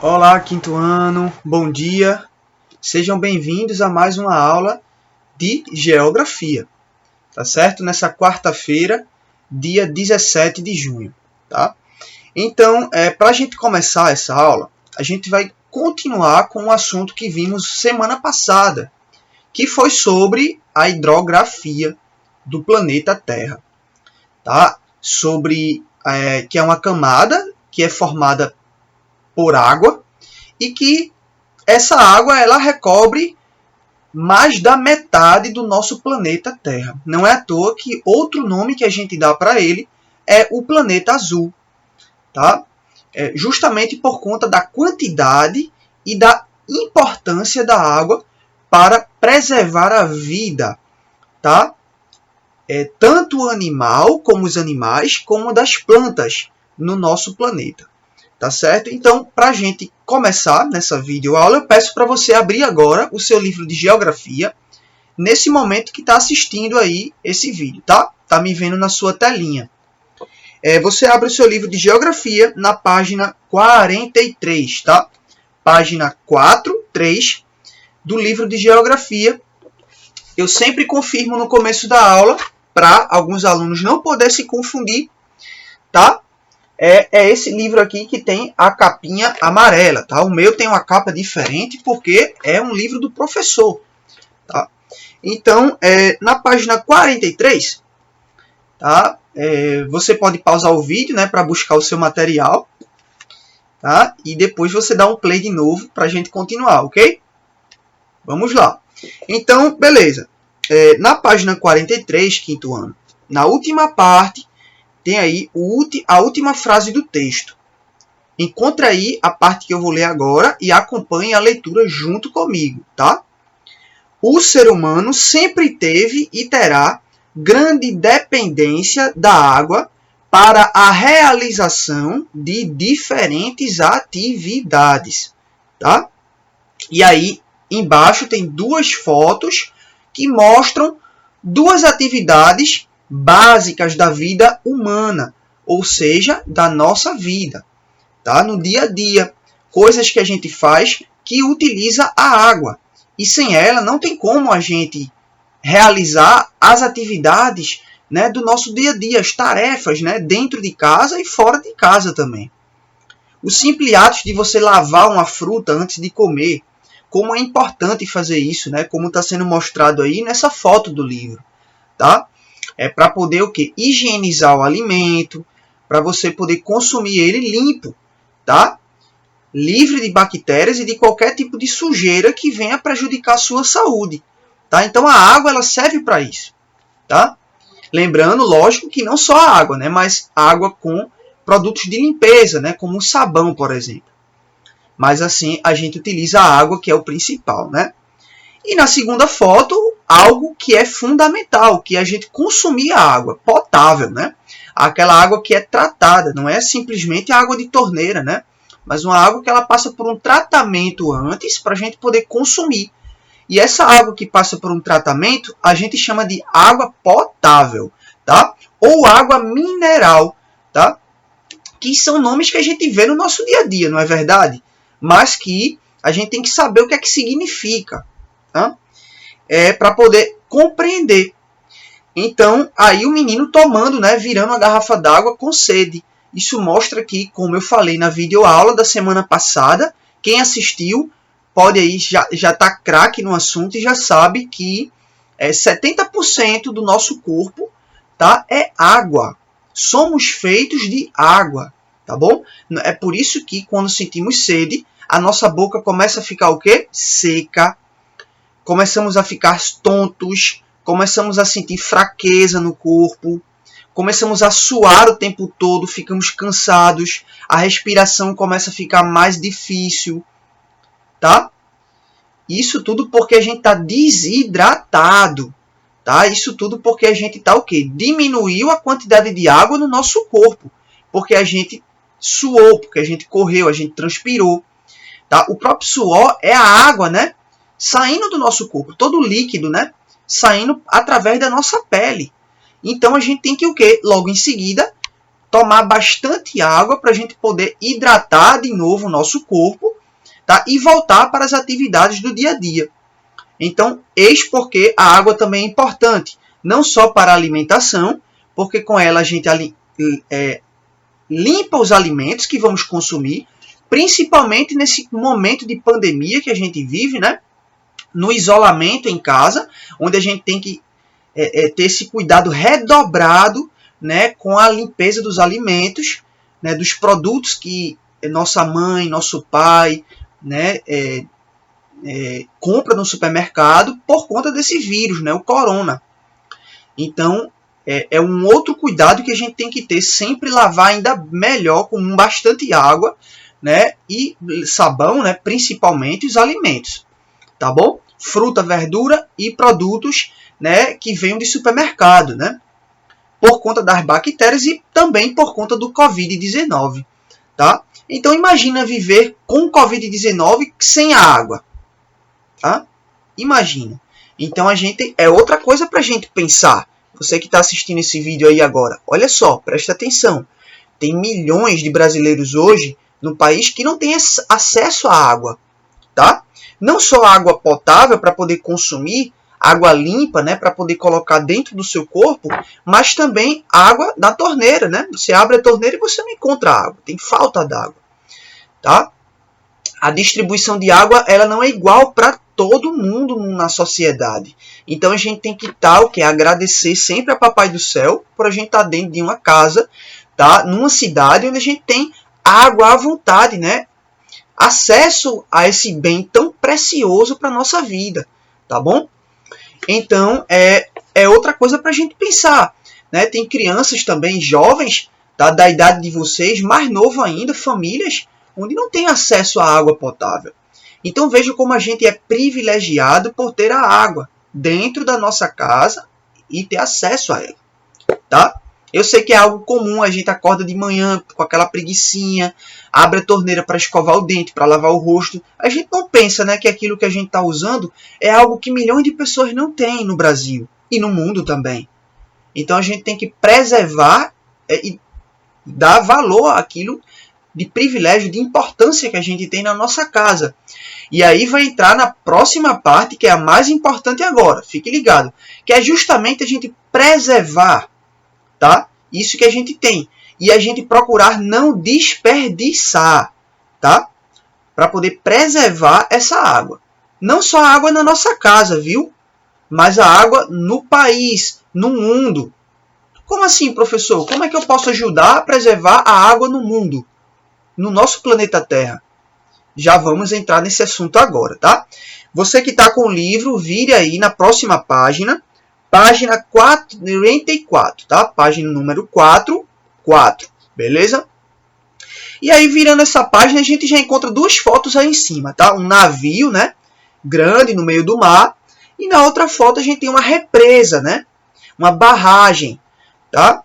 Olá, quinto ano, bom dia. Sejam bem-vindos a mais uma aula de Geografia, tá certo? Nessa quarta-feira, dia 17 de junho, tá? Então, para a gente começar essa aula, a gente vai continuar com o assunto que vimos semana passada, que foi sobre a hidrografia do planeta Terra, tá? Que é uma camada que é formada por água e que essa água ela recobre mais da metade do nosso planeta Terra. Não é à toa que outro nome que a gente dá para ele é o planeta azul, tá? Justamente por conta da quantidade e da importância da água para preservar a vida, tá? Tanto o animal, como os animais, como das plantas no nosso planeta. Tá certo? Então, para a gente começar nessa videoaula, eu peço para você abrir agora o seu livro de Geografia, nesse momento que está assistindo aí esse vídeo, tá? Tá me vendo na sua telinha. Você abre o seu livro de Geografia na página 43, tá? Página 43 do livro de Geografia. Eu sempre confirmo no começo da aula, para alguns alunos não poderem se confundir, tá? É esse livro aqui que tem a capinha amarela, tá? O meu tem uma capa diferente porque é um livro do professor, tá? Então, na página 43, tá? Você pode pausar o vídeo, né, para buscar o seu material, tá? E depois você dá um play de novo para a gente continuar, ok? Vamos lá. Então, beleza. Na página 43, quinto ano, na última parte, tem aí a última frase do texto. Encontre aí a parte que eu vou ler agora e acompanhe a leitura junto comigo, tá? O ser humano sempre teve e terá grande dependência da água para a realização de diferentes atividades, tá? E aí, embaixo tem duas fotos que mostram duas atividades básicas da vida humana, ou seja, da nossa vida, tá? No dia a dia, coisas que a gente faz que utiliza a água. E sem ela não tem como a gente realizar as atividades, né, do nosso dia a dia, as tarefas, né, dentro de casa e fora de casa também. O simples ato de você lavar uma fruta antes de comer, como é importante fazer isso, né, como está sendo mostrado aí nessa foto do livro, tá? Para poder o quê? Higienizar o alimento, para você poder consumir ele limpo, tá? Livre de bactérias e de qualquer tipo de sujeira que venha prejudicar a sua saúde, tá? Então a água ela serve para isso, tá? Lembrando, lógico, que não só a água, né, mas água com produtos de limpeza, né, como o sabão, por exemplo. Mas assim a gente utiliza a água, que é o principal, né? E na segunda foto, algo que é fundamental, que é a gente consumir a água potável, né? Aquela água que é tratada, não é simplesmente a água de torneira, né? Mas uma água que ela passa por um tratamento antes para a gente poder consumir. E essa água que passa por um tratamento, a gente chama de água potável, tá? Ou água mineral, tá? Que são nomes que a gente vê no nosso dia a dia, não é verdade? Mas que a gente tem que saber o que é que significa, tá? Para poder compreender. Então, aí o menino tomando, né, virando a garrafa d'água com sede. Isso mostra que, como eu falei na videoaula da semana passada, quem assistiu pode aí já tá craque no assunto e já sabe que 70% do nosso corpo, tá, é água. Somos feitos de água, tá bom? É por isso que quando sentimos sede, a nossa boca começa a ficar o quê? Seca. Começamos a ficar tontos, começamos a sentir fraqueza no corpo, começamos a suar o tempo todo, ficamos cansados, a respiração começa a ficar mais difícil, tá? Isso tudo porque a gente está desidratado, tá? Isso tudo porque a gente está o quê? Diminuiu a quantidade de água no nosso corpo, porque a gente suou, porque a gente correu, a gente transpirou, tá? O próprio suor é a água, né? Saindo do nosso corpo, todo o líquido, né? Saindo através da nossa pele. Então a gente tem que o quê? Logo em seguida, tomar bastante água para a gente poder hidratar de novo o nosso corpo tá? E voltar para as atividades do dia a dia. Então, eis porque a água também é importante, não só para a alimentação, porque com ela a gente limpa os alimentos que vamos consumir, principalmente nesse momento de pandemia que a gente vive, né? No isolamento em casa, onde a gente tem que ter esse cuidado redobrado, né, com a limpeza dos alimentos, né, dos produtos que nossa mãe, nosso pai, né, compra no supermercado por conta desse vírus, né, o corona. Então, é um outro cuidado que a gente tem que ter, sempre lavar ainda melhor com bastante água, né, e sabão, né, principalmente os alimentos, tá bom? Fruta, verdura e produtos, né, que venham de supermercado, né, por conta das bactérias e também por conta do Covid-19, tá? Então, imagina viver com Covid-19 sem a água, tá? Imagina. Então, é outra coisa para a gente pensar. Você que está assistindo esse vídeo aí agora, olha só, presta atenção. Tem milhões de brasileiros hoje no país que não têm acesso à água, tá? Não só água potável para poder consumir, água limpa, né, para poder colocar dentro do seu corpo, mas também água na torneira, né? Você abre a torneira e você não encontra água, tem falta d'água, tá? A distribuição de água, ela não é igual para todo mundo na sociedade. Então a gente tem que agradecer sempre a Papai do Céu por a gente estar dentro de uma casa, tá? Numa cidade onde a gente tem água à vontade, né? Acesso a esse bem tão precioso para a nossa vida, tá bom? Então, é outra coisa para a gente pensar, né? Tem crianças também, jovens, tá? Da idade de vocês, mais novo ainda, famílias, onde não tem acesso à água potável. Então, veja como a gente é privilegiado por ter a água dentro da nossa casa e ter acesso a ela, tá? Eu sei que é algo comum, a gente acorda de manhã com aquela preguicinha, abre a torneira para escovar o dente, para lavar o rosto. A gente não pensa, né, que aquilo que a gente está usando é algo que milhões de pessoas não têm no Brasil e no mundo também. Então a gente tem que preservar e dar valor àquilo de privilégio, de importância que a gente tem na nossa casa. E aí vai entrar na próxima parte, que é a mais importante agora. Fique ligado. Que é justamente a gente preservar, tá? Isso que a gente tem. E a gente procurar não desperdiçar, tá? Para poder preservar essa água. Não só a água na nossa casa, viu? Mas a água no país, no mundo. Como assim, professor? Como é que eu posso ajudar a preservar a água no mundo? No nosso planeta Terra? Já vamos entrar nesse assunto agora, tá? Você que está com o livro, vire aí na próxima página. Página 44, tá? Página número 4, beleza? E aí, virando essa página, a gente já encontra duas fotos aí em cima, tá? Um navio, né? Grande no meio do mar. E na outra foto a gente tem uma represa, né? Uma barragem, tá?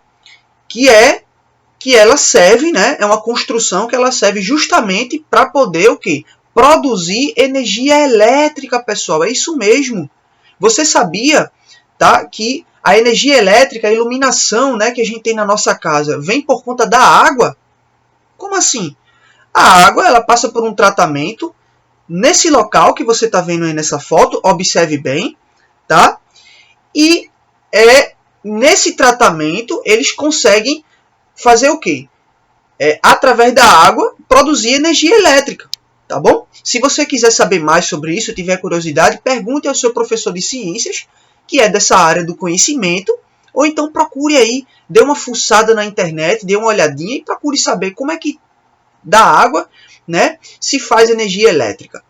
Que ela serve, né? É uma construção que ela serve justamente para poder o quê? Produzir energia elétrica, pessoal. É isso mesmo. Você sabia, tá, que a energia elétrica, a iluminação, né, que a gente tem na nossa casa, vem por conta da água? Como assim? A água, ela passa por um tratamento nesse local que você está vendo aí nessa foto, observe bem, tá? E nesse tratamento eles conseguem fazer o quê? Através da água, produzir energia elétrica, tá bom? Se você quiser saber mais sobre isso, tiver curiosidade, pergunte ao seu professor de ciências, que é dessa área do conhecimento, ou então procure aí, dê uma fuçada na internet, dê uma olhadinha e procure saber como é que da água, né, se faz energia elétrica.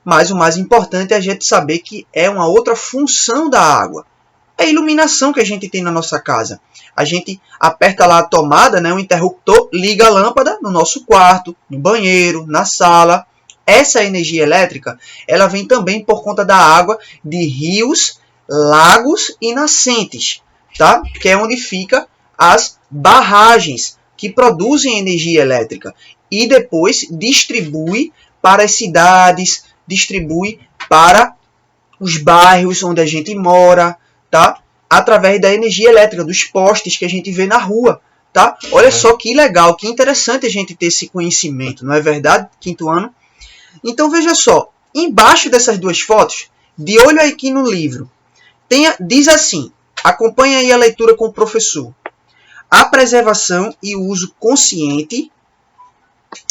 Mas o mais importante é a gente saber que é uma outra função da água. É a iluminação que a gente tem na nossa casa. A gente aperta lá a tomada, né, o interruptor, liga a lâmpada no nosso quarto, no banheiro, na sala. Essa energia elétrica, ela vem também por conta da água de rios, lagos e nascentes, tá? Que é onde fica as barragens que produzem energia elétrica e depois distribui para as cidades, distribui para os bairros onde a gente mora, tá? Através da energia elétrica, dos postes que a gente vê na rua, tá? Olha só que legal, que interessante a gente ter esse conhecimento, não é verdade? Quinto ano. Então veja só, embaixo dessas duas fotos, de olho aqui no livro, diz assim, acompanhe aí a leitura com o professor. A preservação e o uso consciente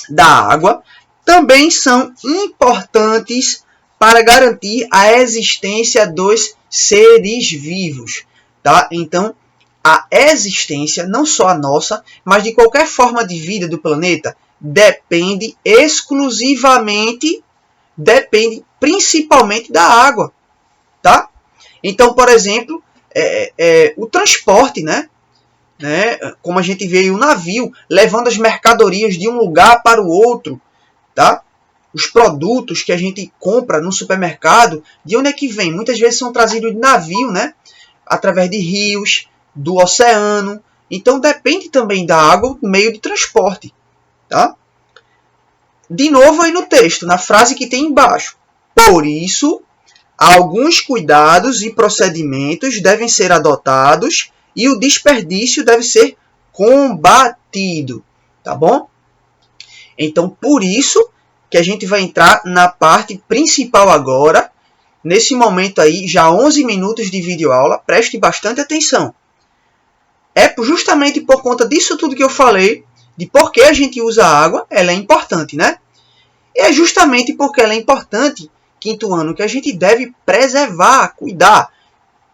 da água também são importantes para garantir a existência dos seres vivos. Tá? Então, a existência, não só a nossa, mas de qualquer forma de vida do planeta, depende principalmente da água. Tá? Então, por exemplo, o transporte, né? Como a gente vê aí o navio levando as mercadorias de um lugar para o outro, tá? Os produtos que a gente compra no supermercado, de onde é que vem? Muitas vezes são trazidos de navio, né? Através de rios, do oceano. Então depende também da água o meio de transporte, tá? De novo aí no texto, na frase que tem embaixo. Por isso, alguns cuidados e procedimentos devem ser adotados e o desperdício deve ser combatido, tá bom? Então, por isso que a gente vai entrar na parte principal agora, nesse momento aí, já 11 minutos de videoaula, preste bastante atenção. É justamente por conta disso tudo que eu falei, de por que a gente usa a água, ela é importante, né? E é justamente porque ela é importante, quinto ano, que a gente deve preservar, cuidar,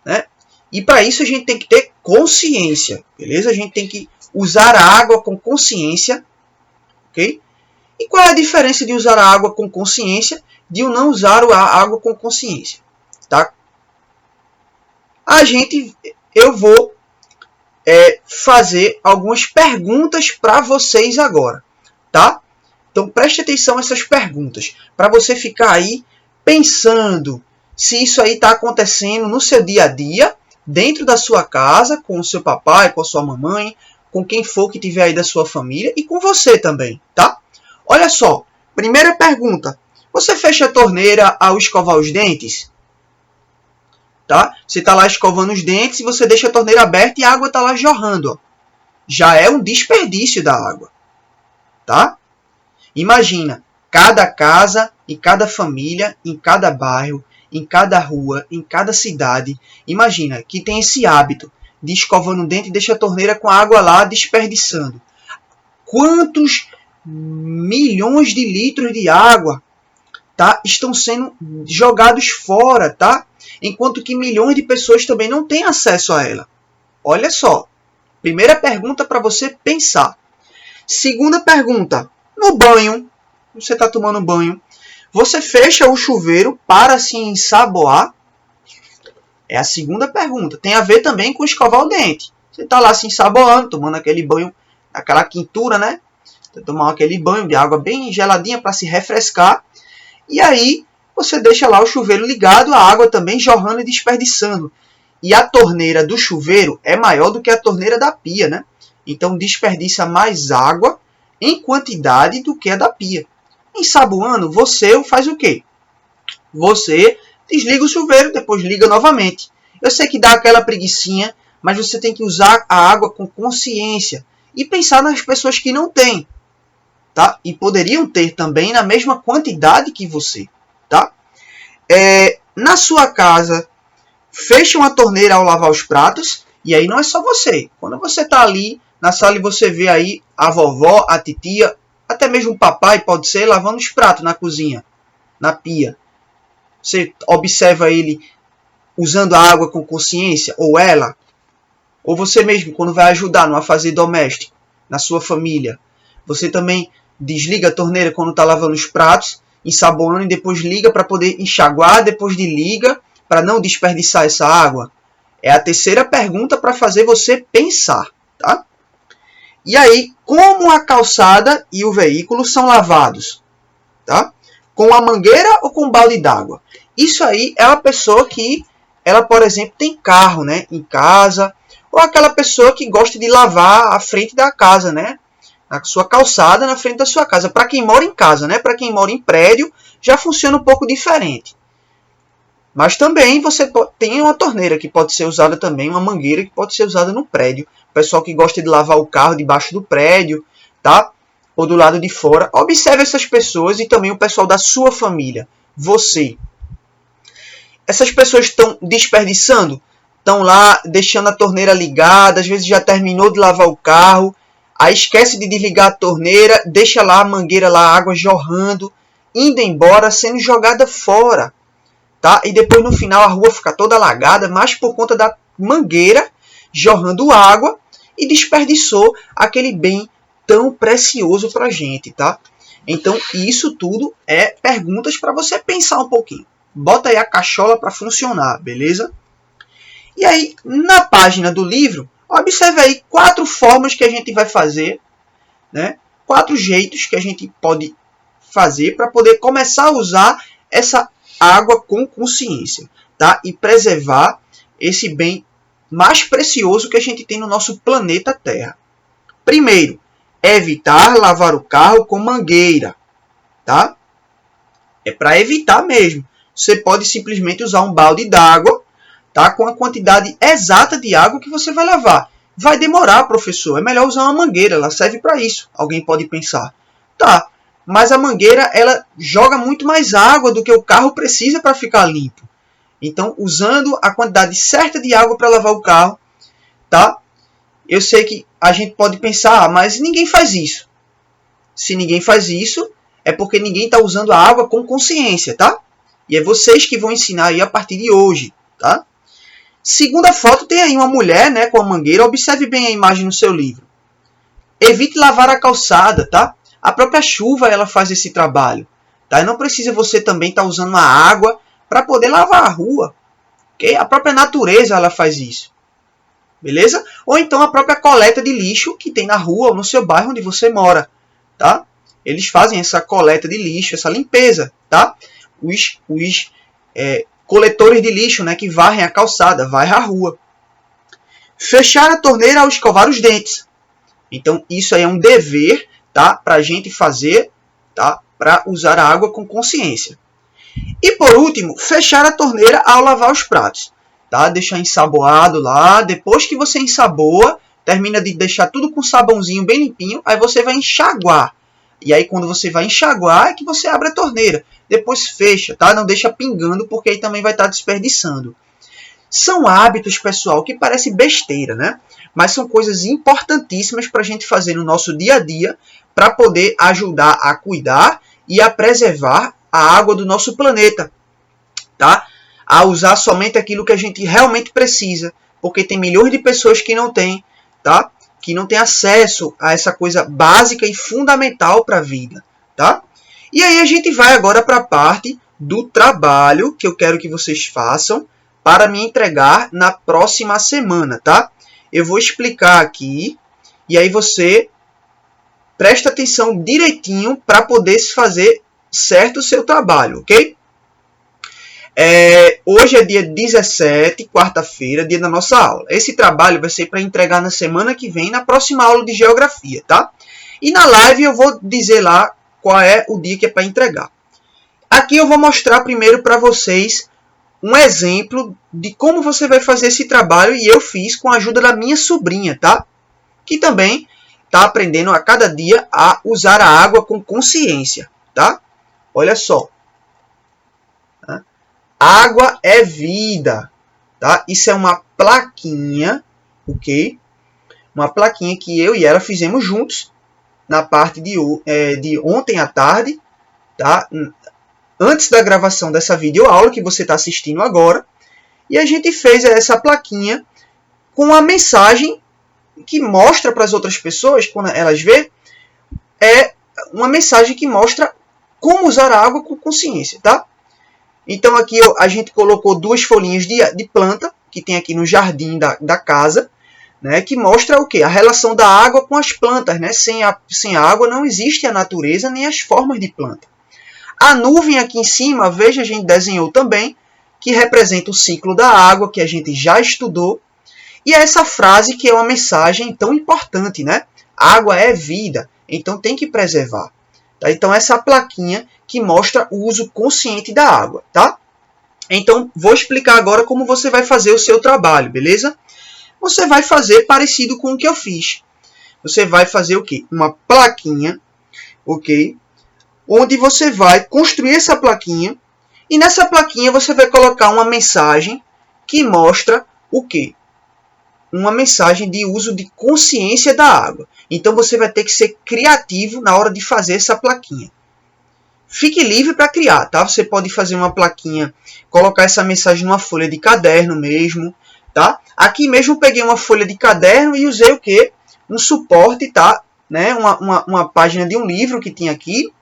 né? E para isso a gente tem que ter consciência, beleza? A gente tem que usar a água com consciência, ok? E qual é a diferença de usar a água com consciência de não usar a água com consciência, tá? Eu vou fazer algumas perguntas para vocês agora, tá? Então preste atenção a essas perguntas, para você ficar aí pensando se isso aí está acontecendo no seu dia a dia, dentro da sua casa, com o seu papai, com a sua mamãe, com quem for que tiver aí da sua família e com você também, tá? Olha só, primeira pergunta. Você fecha a torneira ao escovar os dentes? Tá? Você está lá escovando os dentes e você deixa a torneira aberta e a água está lá jorrando. Ó. Já é um desperdício da água. Tá? Imagina, cada casa e cada família, em cada bairro, em cada rua, em cada cidade, imagina que tem esse hábito de escovando o dente e deixa a torneira com a água lá desperdiçando. Quantos milhões de litros de água, tá, estão sendo jogados fora, tá? Enquanto que milhões de pessoas também não têm acesso a ela. Olha só. Primeira pergunta para você pensar. Segunda pergunta. No banho, você está tomando banho, você fecha o chuveiro para se ensaboar? É a segunda pergunta. Tem a ver também com escovar o dente. Você está lá se ensaboando, tomando aquele banho, aquela quintura, né? Tomar aquele banho de água bem geladinha para se refrescar. E aí você deixa lá o chuveiro ligado, a água também jorrando e desperdiçando. E a torneira do chuveiro é maior do que a torneira da pia, né? Então desperdiça mais água em quantidade do que a da pia. Ensaboando, você faz o quê? Você desliga o chuveiro, depois liga novamente. Eu sei que dá aquela preguicinha, mas você tem que usar a água com consciência e pensar nas pessoas que não têm. Tá? E poderiam ter também na mesma quantidade que você. Tá? Na sua casa, fecham a torneira ao lavar os pratos. E aí não é só você. Quando você está ali na sala e você vê aí a vovó, a titia, até mesmo o papai pode ser, lavando os pratos na cozinha, na pia. Você observa ele usando a água com consciência, ou ela, ou você mesmo, quando vai ajudar no afazer doméstico, na sua família. Você também desliga a torneira quando está lavando os pratos, ensaboando e depois liga para poder enxaguar, depois liga para não desperdiçar essa água. É a terceira pergunta para fazer você pensar. Tá? E aí, como a calçada e o veículo são lavados? Tá? Com a mangueira ou com um balde d'água? Isso aí é uma pessoa que, ela, por exemplo, tem carro, né, em casa, ou aquela pessoa que gosta de lavar a frente da casa, né? A sua calçada na frente da sua casa. Para quem mora em casa, né? Para quem mora em prédio, já funciona um pouco diferente. Mas também você tem uma torneira que pode ser usada também, uma mangueira que pode ser usada no prédio. O pessoal que gosta de lavar o carro debaixo do prédio, tá? ou do lado de fora. Observe essas pessoas e também o pessoal da sua família. Você. Essas pessoas estão desperdiçando? Estão lá deixando a torneira ligada, às vezes já terminou de lavar o carro, aí esquece de desligar a torneira, deixa lá a mangueira, lá, a água jorrando, indo embora, sendo jogada fora. Tá? E depois no final a rua fica toda alagada, mas por conta da mangueira jorrando água e desperdiçou aquele bem tão precioso para a gente. Tá? Então isso tudo é perguntas para você pensar um pouquinho. Bota aí a cachola para funcionar, beleza? E aí, na página do livro, observe aí 4 formas que a gente vai fazer, né? 4 jeitos que a gente pode fazer para poder começar a usar essa água com consciência, tá? E preservar esse bem mais precioso que a gente tem no nosso planeta Terra. Primeiro, evitar lavar o carro com mangueira, tá? É para evitar mesmo. Você pode simplesmente usar um balde d'água, tá? Com a quantidade exata de água que você vai lavar. Vai demorar, professor. É melhor usar uma mangueira. Ela serve para isso. Alguém pode pensar. Tá, mas a mangueira ela joga muito mais água do que o carro precisa para ficar limpo. Então, usando a quantidade certa de água para lavar o carro, tá? Eu sei que a gente pode pensar, mas ninguém faz isso. Se ninguém faz isso, é porque ninguém está usando a água com consciência, tá? E é vocês que vão ensinar aí a partir de hoje, tá? Segunda foto tem aí uma mulher, né, com a mangueira. Observe bem a imagem no seu livro. Evite lavar a calçada, tá? A própria chuva ela faz esse trabalho, tá? E não precisa você também estar usando a água para poder lavar a rua, ok? A própria natureza ela faz isso, beleza? Ou então a própria coleta de lixo que tem na rua ou no seu bairro onde você mora, tá? Eles fazem essa coleta de lixo, essa limpeza, tá? Os coletores de lixo, né, que varrem a calçada, varrem a rua. Fechar a torneira ao escovar os dentes. Então, isso aí é um dever, tá, para a gente fazer, tá, para usar a água com consciência. E, por último, fechar a torneira ao lavar os pratos. Tá? Deixar ensaboado lá. Depois que você ensaboa, termina de deixar tudo com sabãozinho bem limpinho, aí você vai enxaguar. E aí, quando você vai enxaguar, é que você abre a torneira. Depois fecha, tá? Não deixa pingando, porque aí também vai estar desperdiçando. São hábitos, pessoal, que parece besteira, né? Mas são coisas importantíssimas para a gente fazer no nosso dia a dia, para poder ajudar a cuidar e a preservar a água do nosso planeta, tá? A usar somente aquilo que a gente realmente precisa, porque tem milhões de pessoas que não têm, tá? Que não têm acesso a essa coisa básica e fundamental para a vida, tá? E aí a gente vai agora para a parte do trabalho que eu quero que vocês façam para me entregar na próxima semana, tá? Eu vou explicar aqui e aí você presta atenção direitinho para poder fazer certo o seu trabalho, ok? Hoje é dia 17, quarta-feira, dia da nossa aula. Esse trabalho vai ser para entregar na semana que vem, na próxima aula de geografia, tá? E na live eu vou dizer lá qual é o dia que é para entregar. Aqui eu vou mostrar primeiro para vocês um exemplo de como você vai fazer esse trabalho e eu fiz com a ajuda da minha sobrinha, tá? Que também está aprendendo a cada dia a usar a água com consciência, tá? Olha só. Água é vida, tá? Isso é uma plaquinha, ok? Uma plaquinha que eu e ela fizemos juntos na parte de ontem à tarde, tá? Antes da gravação dessa videoaula que você está assistindo agora. E a gente fez essa plaquinha com uma mensagem que mostra para as outras pessoas, quando elas vê, é uma mensagem que mostra como usar a água com consciência, tá? Então aqui a gente colocou 2 folhinhas de planta, que tem aqui no jardim da casa, né, que mostra o quê? A relação da água com as plantas, né? Sem a água não existe a natureza nem as formas de planta. A nuvem aqui em cima, veja, a gente desenhou também, que representa o ciclo da água, que a gente já estudou. E essa frase que é uma mensagem tão importante, né? Água é vida, então tem que preservar. Tá? Então essa plaquinha que mostra o uso consciente da água, tá? Então vou explicar agora como você vai fazer o seu trabalho, beleza? Você vai fazer parecido com o que eu fiz. Você vai fazer o quê? Uma plaquinha ok? Onde você vai construir essa plaquinha e nessa plaquinha você vai colocar uma mensagem que mostra o quê? Uma mensagem de uso de consciência da água. Então você vai ter que ser criativo na hora de fazer essa plaquinha. Fique livre para criar, tá? Você pode fazer uma plaquinha, colocar essa mensagem numa folha de caderno mesmo, tá? Aqui mesmo eu peguei uma folha de caderno e usei o quê? Um suporte, tá? Né? Uma página de um livro que tinha aqui,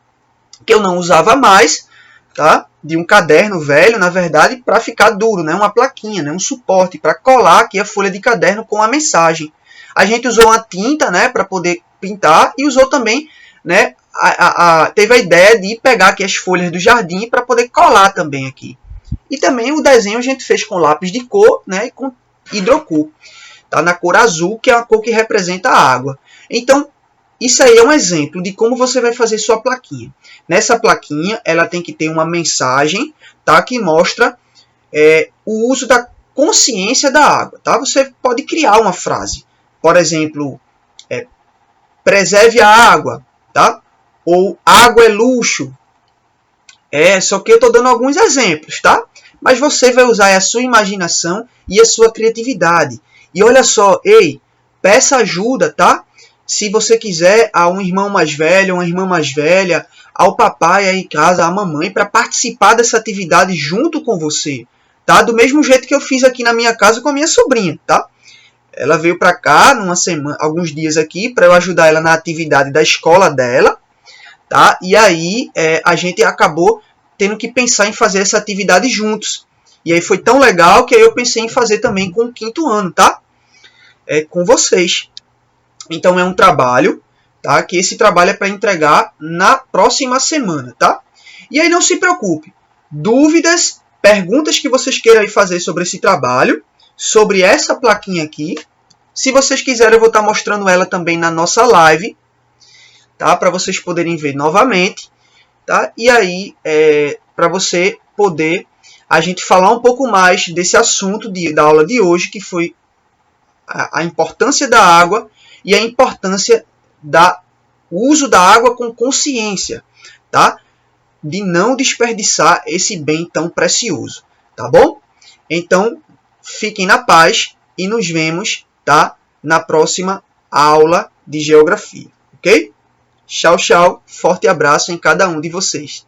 que eu não usava mais, tá? De um caderno velho, na verdade, para ficar duro, né? Uma plaquinha, né? Um suporte para colar aqui a folha de caderno com a mensagem. A gente usou uma tinta, né? Para poder pintar e usou também, né? Teve a ideia de pegar aqui as folhas do jardim para poder colar também aqui. E também o desenho a gente fez com lápis de cor, né? E com hidrocor, tá? Na cor azul, que é a cor que representa a água. Então, isso aí é um exemplo de como você vai fazer sua plaquinha. Nessa plaquinha, ela tem que ter uma mensagem, tá? Que mostra o uso da consciência da água, tá? Você pode criar uma frase. Por exemplo, preserve a água, tá? Ou água é luxo. Só que eu estou dando alguns exemplos, tá? Mas você vai usar a sua imaginação e a sua criatividade. E olha só, peça ajuda, tá? Se você quiser a um irmão mais velho, uma irmã mais velha, ao papai aí em casa, à mamãe, para participar dessa atividade junto com você, tá? Do mesmo jeito que eu fiz aqui na minha casa com a minha sobrinha, tá? Ela veio para cá alguns dias aqui para eu ajudar ela na atividade da escola dela, tá? E aí a gente acabou tendo que pensar em fazer essa atividade juntos. E aí foi tão legal que aí eu pensei em fazer também com o 5º ano, tá? Com vocês. Então é um trabalho, tá? Que esse trabalho é para entregar na próxima semana, tá? E aí não se preocupe. Dúvidas, perguntas que vocês queiram aí fazer sobre esse trabalho, sobre essa plaquinha aqui. Se vocês quiserem, eu vou estar mostrando ela também na nossa live, tá? Para vocês poderem ver novamente, tá? E aí, para você poder a gente falar um pouco mais desse assunto da aula de hoje, que foi a importância da água e a importância do uso da água com consciência, tá? De não desperdiçar esse bem tão precioso, tá bom? Então, fiquem na paz e nos vemos, tá? Na próxima aula de geografia, ok? Tchau, tchau. Forte abraço em cada um de vocês.